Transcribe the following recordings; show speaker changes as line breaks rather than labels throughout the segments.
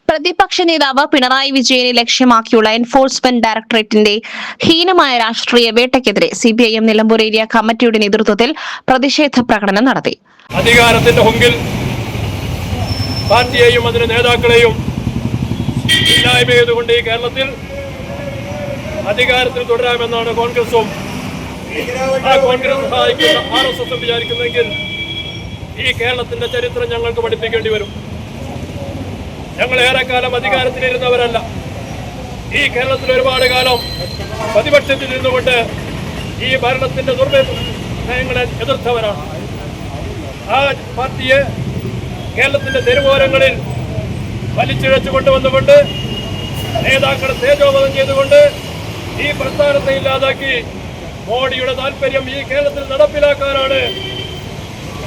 പ്രതിപക്ഷ നേതാവ് പിണറായി വിജയനെ ലക്ഷ്യമാക്കിയുള്ള എൻഫോഴ്സ്മെന്റ് ഡയറക്ടറേറ്റിന്റെ ഹീനമായ രാഷ്ട്രീയ വേട്ടയ്ക്കെതിരെ സിപിഐഎം നിലമ്പൂർ ഏരിയ കമ്മിറ്റിയുടെ നേതൃത്വത്തിൽ പ്രതിഷേധ പ്രകടനം നടത്തി.
അധികാരത്തിന്റെ ഹുങ്കിൽ പാർട്ടിയെയും അതിന്റെ നേതാക്കളെയും ഇല്ലായ്മ ചെയ്തുകൊണ്ട് ഈ കേരളത്തിൽ അധികാരത്തിൽ തുടരാമെന്നാണ് കോൺഗ്രസും കോൺഗ്രസ് സഹായിക്കുന്ന RSS വിചാരിക്കുന്നെങ്കിൽ ഈ കേരളത്തിന്റെ ചരിത്രം ഞങ്ങൾക്ക് പഠിപ്പിക്കേണ്ടി വരും. ഞങ്ങൾ ഏറെക്കാലം അധികാരത്തിലിരുന്നവരല്ല. ഈ കേരളത്തിൽ ഒരുപാട് കാലം പ്രതിപക്ഷത്തിൽ നിന്നുകൊണ്ട് ഈ ഭരണത്തിന്റെ നയങ്ങളെ എതിർത്തവരാണ്. ആ പാർട്ടിയെ കേരളത്തിന്റെ തെരുവോരങ്ങളിൽ വലിച്ചിഴച്ചു കൊണ്ടുവന്നുകൊണ്ട് നേതാക്കളെ തേജോവധം ചെയ്തുകൊണ്ട് ഈ പ്രസ്ഥാനത്തെ ഇല്ലാതാക്കി മോഡിയുടെ താല്പര്യം ഈ കേരളത്തിൽ നടപ്പിലാക്കാനാണ്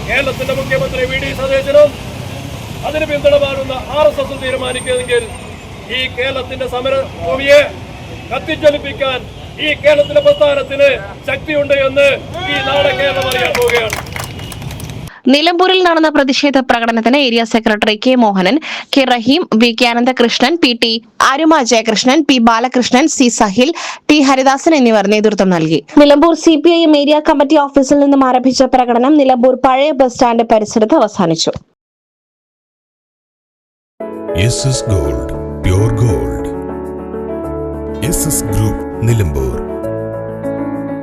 കേരളത്തിന്റെ മുഖ്യമന്ത്രി VD സതീശനും അതിന് പിന്തുണമാറുന്ന RSS തീരുമാനിക്കുന്നെങ്കിൽ ഈ കേരളത്തിന്റെ സമരഭൂമിയെ കത്തിജ്വലിപ്പിക്കാൻ ഈ കേരളത്തിലെ പ്രസ്ഥാനത്തിന് ശക്തിയുണ്ട് എന്ന് ഈ നാട് കേരളം അറിയാൻ പോവുകയാണ്.
നിലമ്പൂരിൽ നടന്ന പ്രതിഷേധ പ്രകടനത്തിന് area secretary K Mohanan, K Rahim, VK Ananthakrishnan, PT Aruma Jayakrishnan, P Balakrishnan, C Sahil, T Haridasan എന്നിവർ നേതൃത്വം നൽകി. നിലമ്പൂർ CPIM ഏരിയ കമ്മിറ്റി ഓഫീസിൽ നിന്നും ആരംഭിച്ച പ്രകടനം നിലമ്പൂർ പഴയ ബസ് സ്റ്റാൻഡ് പരിസരത്ത് അവസാനിച്ചു.
SS Gold, pure gold. SS Group, Nilambur.